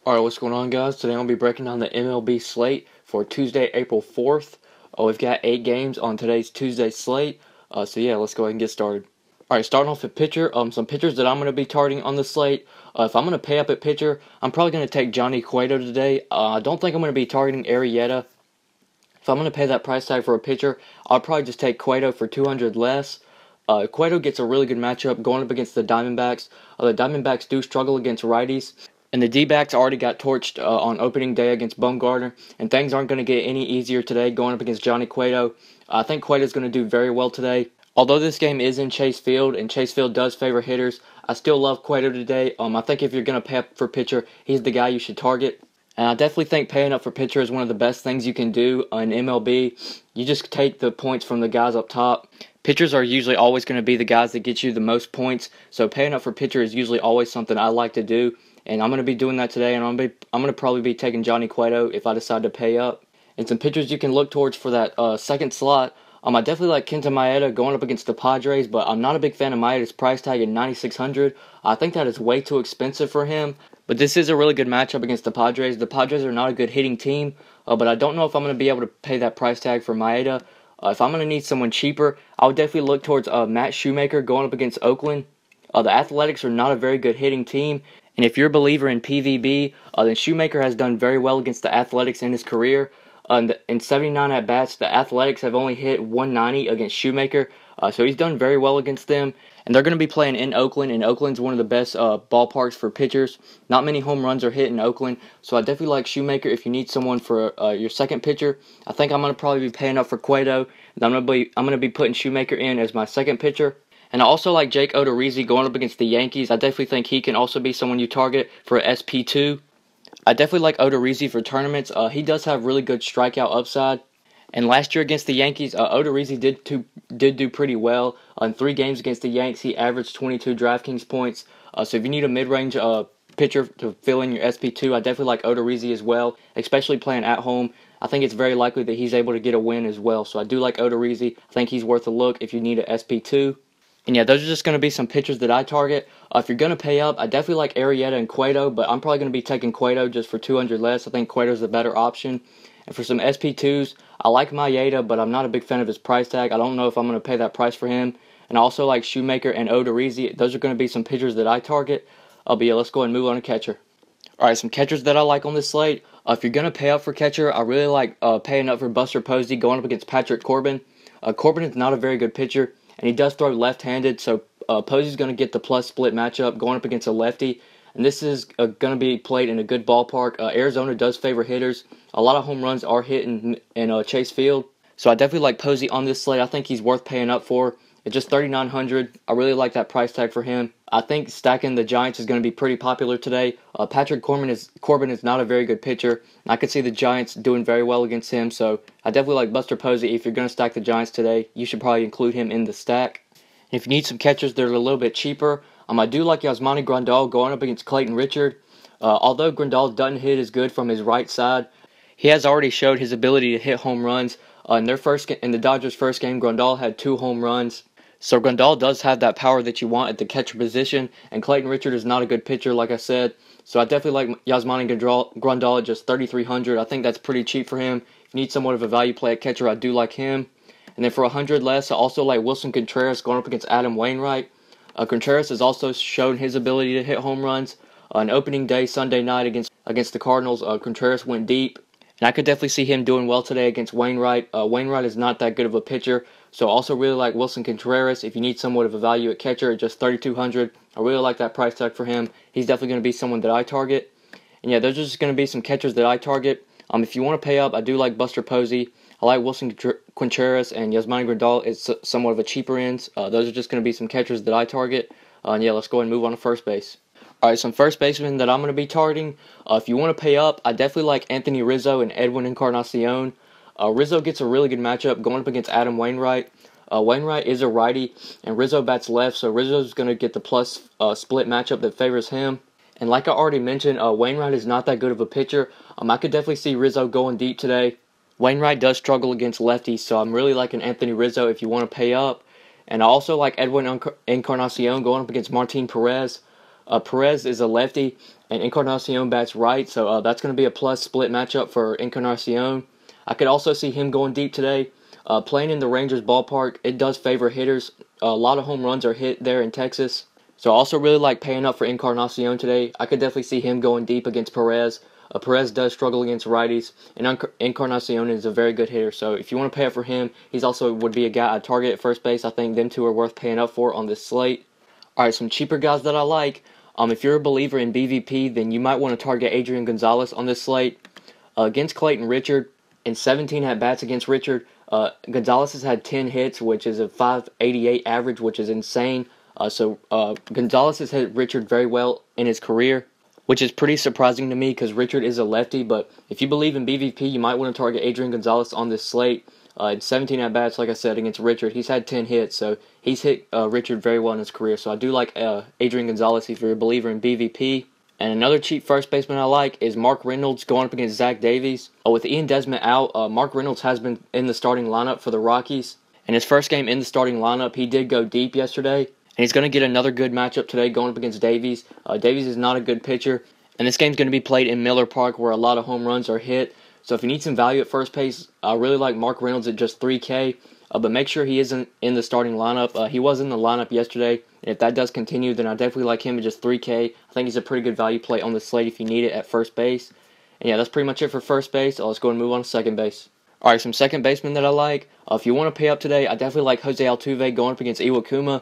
Alright, what's going on, guys? Today I'll be breaking down the MLB slate for Tuesday, April 4th. We've got 8 games on today's Tuesday slate. So yeah, let's go ahead and get started. Alright, starting off with pitcher. Some pitchers that I'm going to be targeting on the slate. If I'm going to pay up at pitcher, I'm probably going to take Johnny Cueto today. I don't think I'm going to be targeting Arrieta. If I'm going to pay that price tag for a pitcher, I'll probably just take Cueto for 200 less. Cueto gets a really good matchup going up against the Diamondbacks. The Diamondbacks do struggle against righties. And the D-backs already got torched on opening day against Bumgarner, and things aren't going to get any easier today going up against Johnny Cueto. I think Cueto's going to do very well today. Although this game is in Chase Field, and Chase Field does favor hitters, I still love Cueto today. I think if you're going to pay up for pitcher, he's the guy you should target. And I definitely think paying up for pitcher is one of the best things you can do in MLB. You just take the points from the guys up top. Pitchers are usually always going to be the guys that get you the most points, so paying up for pitcher is usually always something I like to do. And I'm going to be doing that today, and I'm going to probably be taking Johnny Cueto if I decide to pay up. And some pitchers you can look towards for that second slot. I definitely like Kenta Maeda going up against the Padres, but I'm not a big fan of Maeda's price tag at $9,600. I think that is way too expensive for him. But this is a really good matchup against the Padres. The Padres are not a good hitting team, but I don't know if I'm going to be able to pay that price tag for Maeda. If I'm going to need someone cheaper, I would definitely look towards Matt Shoemaker going up against Oakland. The Athletics are not a very good hitting team. And if you're a believer in PVB, then Shoemaker has done very well against the Athletics in his career. In 79 at-bats, the Athletics have only hit 190 against Shoemaker, so he's done very well against them. And they're going to be playing in Oakland, and Oakland's one of the best ballparks for pitchers. Not many home runs are hit in Oakland, so I definitely like Shoemaker if you need someone for your second pitcher. I think I'm going to probably be paying up for Cueto, and I'm going to be putting Shoemaker in as my second pitcher. And I also like Jake Odorizzi going up against the Yankees. I definitely think he can also be someone you target for SP2. I definitely like Odorizzi for tournaments. He does have really good strikeout upside. And last year against the Yankees, Odorizzi did do pretty well. In 3 games against the Yanks, he averaged 22 DraftKings points. So if you need a mid-range pitcher to fill in your SP2, I definitely like Odorizzi as well, especially playing at home. I think it's very likely that he's able to get a win as well. So I do like Odorizzi. I think he's worth a look if you need an SP2. And yeah, those are just going to be some pitchers that I target. If you're going to pay up, I definitely like Arrieta and Cueto, but I'm probably going to be taking Cueto just for 200 less. I think Cueto's the better option. And for some SP2s, I like Maeda, but I'm not a big fan of his price tag. I don't know if I'm going to pay that price for him. And I also like Shoemaker and Odorizzi. Those are going to be some pitchers that I target. But yeah, let's go ahead and move on to catcher. Alright, some catchers that I like on this slate. If you're going to pay up for catcher, I really like paying up for Buster Posey going up against Patrick Corbin. Corbin is not a very good pitcher, and he does throw left-handed, so Posey's going to get the plus split matchup going up against a lefty. And this is going to be played in a good ballpark. Arizona does favor hitters. A lot of home runs are hit in Chase Field. So I definitely like Posey on this slate. I think he's worth paying up for. It's just $3,900. I really like that price tag for him. I think stacking the Giants is going to be pretty popular today. Patrick Corbin is not a very good pitcher. I could see the Giants doing very well against him. So I definitely like Buster Posey. If you're going to stack the Giants today, you should probably include him in the stack. And if you need some catchers that are a little bit cheaper, I do like Yasmani Grandal going up against Clayton Richard. Although Grandal doesn't hit as good from his right side, he has already showed his ability to hit home runs. In the Dodgers' first game, Grandal had 2 home runs. So Grandal does have that power that you want at the catcher position, and Clayton Richard is not a good pitcher, like I said. So I definitely like Yasmani Grandal at just $3,300. I think that's pretty cheap for him. If you need somewhat of a value play at catcher, I do like him. And then for 100 less, I also like Wilson Contreras going up against Adam Wainwright. Contreras has also shown his ability to hit home runs. On opening day, Sunday night against the Cardinals, Contreras went deep. And I could definitely see him doing well today against Wainwright. Wainwright is not that good of a pitcher. So I also really like Wilson Contreras. If you need somewhat of a value at catcher at just $3,200, I really like that price tag for him. He's definitely going to be someone that I target. And yeah, those are just going to be some catchers that I target. If you want to pay up, I do like Buster Posey. I like Wilson Contreras, and Yasmani Grandal is somewhat of a cheaper end. Those are just going to be some catchers that I target. And yeah, let's go ahead and move on to first base. Alright, some first basemen that I'm going to be targeting. If you want to pay up, I definitely like Anthony Rizzo and Edwin Encarnacion. Rizzo gets a really good matchup going up against Adam Wainwright. Wainwright is a righty, and Rizzo bats left, so Rizzo's going to get the plus split matchup that favors him. And like I already mentioned, Wainwright is not that good of a pitcher. I could definitely see Rizzo going deep today. Wainwright does struggle against lefties, so I'm really liking Anthony Rizzo if you want to pay up. And I also like Edwin Encarnacion going up against Martin Perez. Perez is a lefty, and Encarnacion bats right, so that's going to be a plus split matchup for Encarnacion. I could also see him going deep today. Playing in the Rangers ballpark, it does favor hitters. A lot of home runs are hit there in Texas. So I also really like paying up for Encarnacion today. I could definitely see him going deep against Perez. Perez does struggle against righties, and Encarnacion is a very good hitter. So if you want to pay up for him, he's also would be a guy I'd target at first base. I think them two are worth paying up for on this slate. All right, some cheaper guys that I like. If you're a believer in BVP, then you might want to target Adrian Gonzalez on this slate. Against Clayton Richard, in 17 at-bats against Richard, Gonzalez has had 10 hits, which is a .588 average, which is insane. So Gonzalez has hit Richard very well in his career, which is pretty surprising to me because Richard is a lefty. But if you believe in BVP, you might want to target Adrian Gonzalez on this slate. In 17 at-bats, like I said, against Richard, he's had 10 hits, so he's hit Richard very well in his career. So I do like Adrian Gonzalez if you're a believer in BVP. And another cheap first baseman I like is Mark Reynolds going up against Zach Davies. With Ian Desmond out, Mark Reynolds has been in the starting lineup for the Rockies. In his first game in the starting lineup, he did go deep yesterday. And he's going to get another good matchup today going up against Davies. Davies is not a good pitcher. And this game's going to be played in Miller Park where a lot of home runs are hit. So if you need some value at first base, I really like Mark Reynolds at just $3K. But make sure he isn't in the starting lineup. He was in the lineup yesterday. And if that does continue, then I definitely like him at just $3K. I think he's a pretty good value play on the slate if you need it at first base. And yeah, that's pretty much it for first base. Let's go and move on to second base. All right, some second basemen that I like. If you want to pay up today, I definitely like Jose Altuve going up against Iwakuma.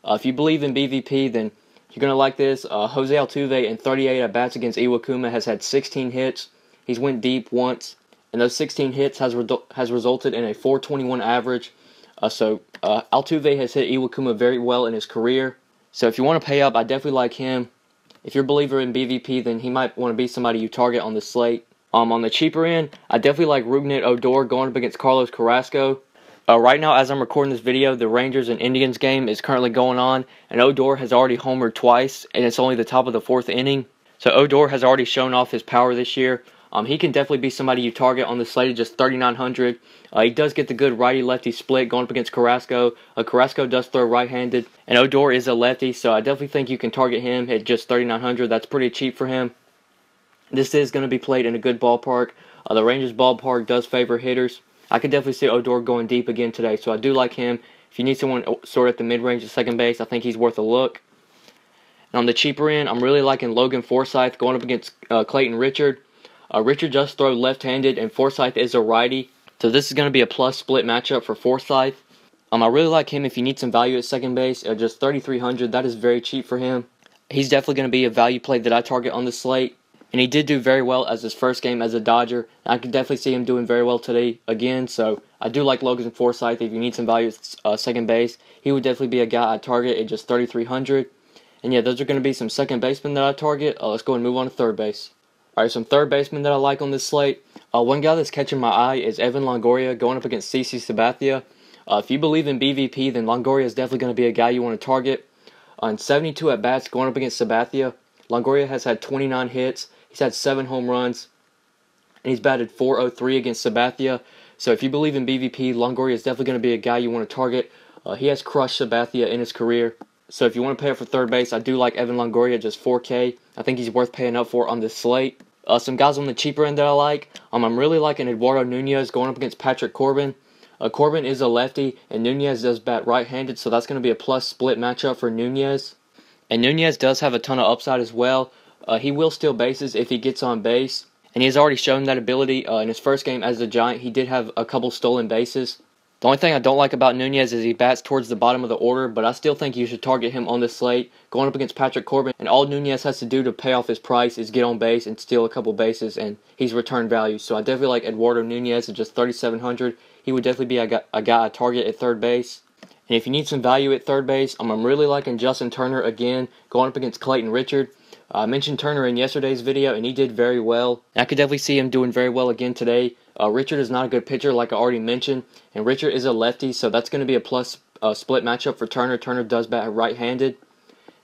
If you believe in BVP, then you're going to like this. Jose Altuve in 38 at-bats against Iwakuma has had 16 hits. He's went deep once. And those 16 hits has resulted in a .421 average. Altuve has hit Iwakuma very well in his career. So if you want to pay up, I definitely like him. If you're a believer in BVP, then he might want to be somebody you target on the slate. On the cheaper end, I definitely like Rougned Odor going up against Carlos Carrasco. Right now, as I'm recording this video, the Rangers and Indians game is currently going on, and Odor has already homered twice, and it's only the top of the 4th inning. So Odor has already shown off his power this year. He can definitely be somebody you target on the slate at just $3,900. He does get the good righty-lefty split going up against Carrasco. Carrasco does throw right-handed, and Odor is a lefty, so I definitely think you can target him at just $3,900. That's pretty cheap for him. This is going to be played in a good ballpark. The Rangers ballpark does favor hitters. I can definitely see Odor going deep again today, so I do like him. If you need someone sort of at the mid-range at second base, I think he's worth a look. And on the cheaper end, I'm really liking Logan Forsythe going up against Clayton Richard. Richard does throw left-handed, and Forsythe is a righty. So this is going to be a plus split matchup for Forsythe. I really like him if you need some value at second base at just $3,300. That is very cheap for him. He's definitely going to be a value play that I target on the slate. And he did do very well as his first game as a Dodger. I could definitely see him doing very well today again. So I do like Logan Forsythe. If you need some value at second base, he would definitely be a guy I target at just $3,300. And yeah, those are going to be some second basemen that I target. Let's go and move on to third base. Alright, some third basemen that I like on this slate. One guy that's catching my eye is Evan Longoria going up against CC Sabathia. If you believe in BVP, then Longoria is definitely going to be a guy you want to target. On 72 at-bats going up against Sabathia, Longoria has had 29 hits. He's had 7 home runs, and he's batted .403 against Sabathia. So if you believe in BVP, Longoria is definitely going to be a guy you want to target. He has crushed Sabathia in his career. So if you want to pay up for third base, I do like Evan Longoria at just $4K. I think he's worth paying up for on this slate. Some guys on the cheaper end that I like. I'm really liking Eduardo Nunez going up against Patrick Corbin. Corbin is a lefty, and Nunez does bat right-handed, so that's going to be a plus split matchup for Nunez. And Nunez does have a ton of upside as well. He will steal bases if he gets on base, and he has already shown that ability. In his first game as a Giant, he did have a couple stolen bases. The only thing I don't like about Nunez is he bats towards the bottom of the order, but I still think you should target him on this slate, going up against Patrick Corbin. And all Nunez has to do to pay off his price is get on base and steal a couple bases, and he's returned value. So I definitely like Eduardo Nunez at just $3,700. He would definitely be a guy I target at third base. And if you need some value at third base, I'm really liking Justin Turner again, going up against Clayton Richard. I mentioned Turner in yesterday's video, and he did very well. And I could definitely see him doing very well again today. Richard is not a good pitcher, like I already mentioned, and Richard is a lefty, so that's going to be a plus split matchup for Turner. Turner does bat right-handed.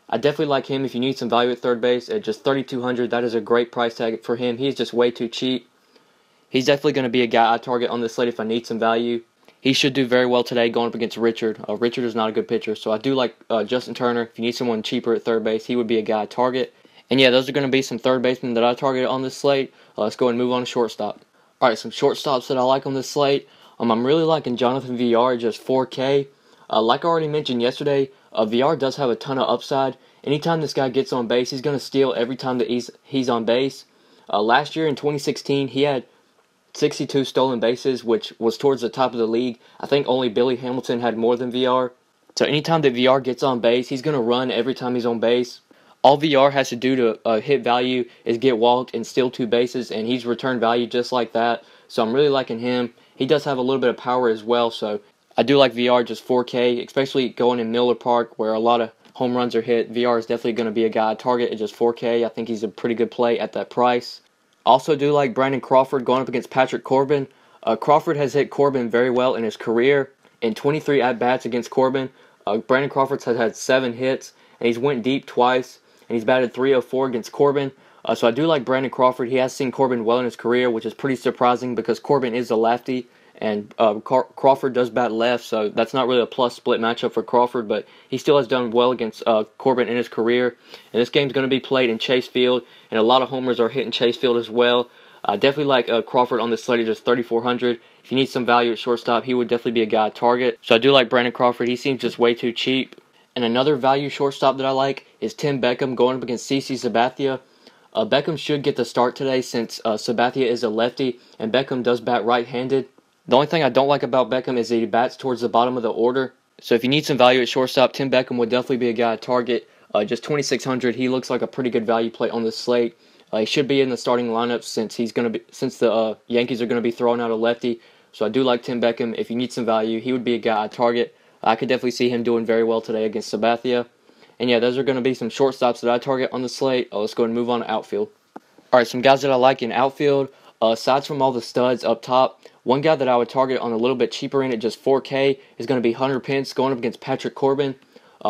I definitely like him if you need some value at third base at just $3,200. That is a great price tag for him. He's just way too cheap. He's definitely going to be a guy I target on this slate if I need some value. he should do very well today going up against Richard. Richard is not a good pitcher, so I do like Justin Turner. If you need someone cheaper at third base, he would be a guy to target. And yeah, those are going to be some third basemen that I targeted on this slate. Let's go ahead and move on to shortstop. All right, some shortstops that I like on this slate. I'm really liking Jonathan VR at just 4K. Like I already mentioned yesterday, VR does have a ton of upside. Anytime this guy gets on base, he's going to steal every time that he's on base. Last year in 2016, he had 62 stolen bases, which was towards the top of the league. I think only Billy Hamilton had more than VR. So anytime that VR gets on base, he's going to run every time he's on base. All VR has to do to hit value is get walked and steal 2 bases, and he's returned value just like that. So I'm really liking him. He does have a little bit of power as well, so I do like VR just 4K, especially going in Miller Park where a lot of home runs are hit. VR is definitely going to be a guy to target at just 4K. I think he's a pretty good play at that price. Also do like Brandon Crawford going up against Patrick Corbin. Crawford has hit Corbin very well in his career. In 23 at-bats against Corbin, Brandon Crawford has had 7 hits, and he's went deep twice, and he's batted .304 against Corbin. So I do like Brandon Crawford. He has seen Corbin well in his career, which is pretty surprising because Corbin is a lefty, and Crawford does bat left, so that's not really a plus split matchup for Crawford, but he still has done well against Corbin in his career. And this game's going to be played in Chase Field, and a lot of homers are hitting Chase Field as well. I definitely like Crawford on this slate at just 3,400. If you need some value at shortstop, he would definitely be a guy to target. So I do like Brandon Crawford. He seems just way too cheap. And another value shortstop that I like is Tim Beckham going up against CC Sabathia. Beckham should get the start today since Sabathia is a lefty, and Beckham does bat right-handed. The only thing I don't like about Beckham is that he bats towards the bottom of the order. So if you need some value at shortstop, Tim Beckham would definitely be a guy to target. Just 2,600. He looks like a pretty good value play on the slate. He should be in the starting lineup since the Yankees are going to be throwing out a lefty. So I do like Tim Beckham. If you need some value, he would be a guy I target. I could definitely see him doing very well today against Sabathia. And yeah, those are going to be some shortstops that I target on the slate. Let's go ahead and move on to outfield. All right, some guys that I like in outfield. Aside from all the studs up top, one guy that I would target on a little bit cheaper end at just 4K is going to be Hunter Pence going up against Patrick Corbin.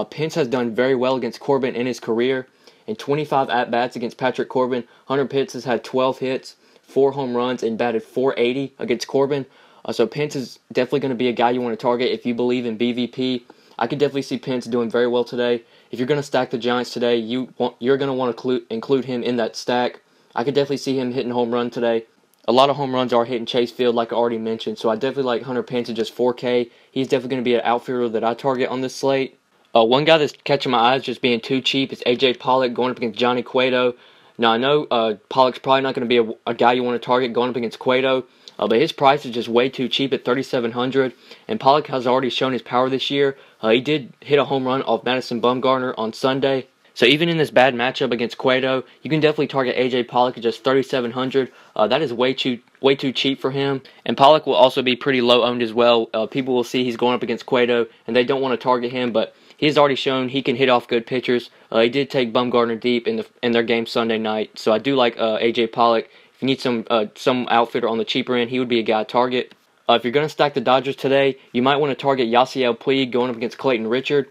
Pence has done very well against Corbin in his career. In 25 at-bats against Patrick Corbin, Hunter Pence has had 12 hits, 4 home runs, and batted .480 against Corbin. So Pence is definitely going to be a guy you want to target if you believe in BVP. I could definitely see Pence doing very well today. If you're going to stack the Giants today, you're going to want to include him in that stack. I could definitely see him hitting home run today. A lot of home runs are hitting Chase Field, like I already mentioned, so I definitely like Hunter Pence at just 4K. He's definitely going to be an outfielder that I target on this slate. One guy that's catching my eyes just being too cheap is A.J. Pollock going up against Johnny Cueto. Now, I know Pollock's probably not going to be a guy you want to target going up against Cueto, but his price is just way too cheap at $3,700, and Pollock has already shown his power this year. He did hit a home run off Madison Bumgarner on Sunday. So even in this bad matchup against Cueto, you can definitely target A.J. Pollock at just $3,700. That is way too cheap for him. And Pollock will also be pretty low owned as well. People will see he's going up against Cueto, and they don't want to target him, but he's already shown he can hit off good pitchers. He did take Bumgarner deep in their game Sunday night. So I do like A.J. Pollock. If you need some outfitter on the cheaper end, he would be a guy to target. If you're going to stack the Dodgers today, you might want to target Yasiel Puig going up against Clayton Richard.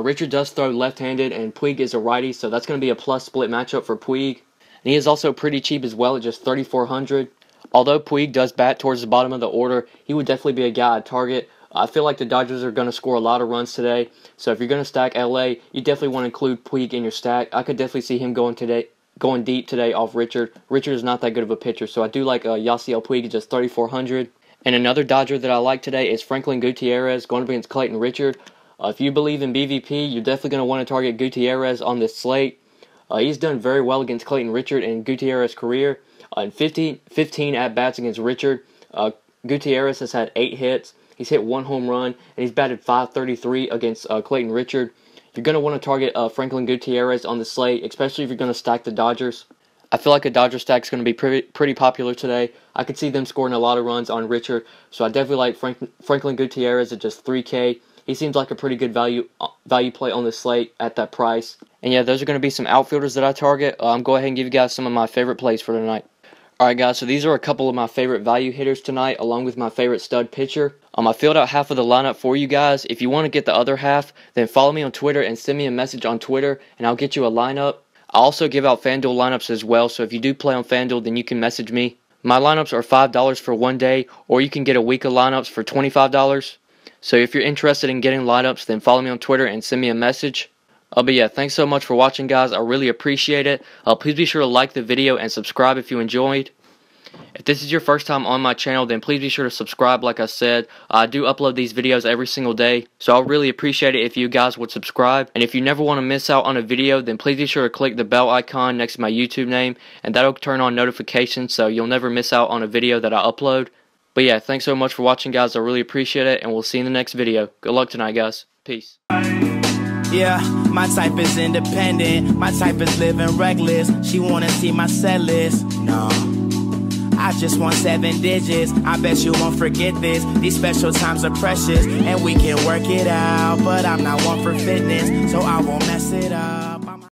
Richard does throw left-handed, and Puig is a righty, so that's going to be a plus split matchup for Puig. And he is also pretty cheap as well at just $3,400. Although Puig does bat towards the bottom of the order, he would definitely be a guy at target. I feel like the Dodgers are going to score a lot of runs today, so if you're going to stack LA, you definitely want to include Puig in your stack. I could definitely see him going deep today off Richard. Richard is not that good of a pitcher, so I do like Yasiel Puig at just $3,400. And another Dodger that I like today is Franklin Gutierrez going up against Clayton Richard. If you believe in BVP, you're definitely going to want to target Gutierrez on this slate. He's done very well against Clayton Richard in Gutierrez's career. In 15 at-bats against Richard, Gutierrez has had 8 hits. He's hit 1 home run, and he's batted .533 against Clayton Richard. You're going to want to target Franklin Gutierrez on the slate, especially if you're going to stack the Dodgers. I feel like a Dodger stack is going to be pretty popular today. I could see them scoring a lot of runs on Richard, so I definitely like Franklin Gutierrez at just 3K. He seems like a pretty good value play on the slate at that price. And yeah, those are going to be some outfielders that I target. I'm going ahead and give you guys some of my favorite plays for tonight. Alright guys, so these are a couple of my favorite value hitters tonight, along with my favorite stud pitcher. I filled out half of the lineup for you guys. If you want to get the other half, then follow me on Twitter and send me a message on Twitter, and I'll get you a lineup. I also give out FanDuel lineups as well, so if you do play on FanDuel, then you can message me. My lineups are $5 for one day, or you can get a week of lineups for $25. So if you're interested in getting lineups, then follow me on Twitter and send me a message. But yeah, thanks so much for watching, guys. I really appreciate it. Please be sure to like the video and subscribe if you enjoyed. If this is your first time on my channel, then please be sure to subscribe. Like I said, I do upload these videos every single day, so I'll really appreciate it if you guys would subscribe. And if you never want to miss out on a video, then please be sure to click the bell icon next to my YouTube name, and that'll turn on notifications so you'll never miss out on a video that I upload. But yeah, thanks so much for watching, guys. I really appreciate it, and we'll see you in the next video. Good luck tonight, guys. Peace. Yeah, my type is independent, my type is living reckless. She wanna see my set list. No, I just want 7 digits. I bet you won't forget this. These special times are precious, and we can work it out. But I'm not one for fitness, so I won't mess it up.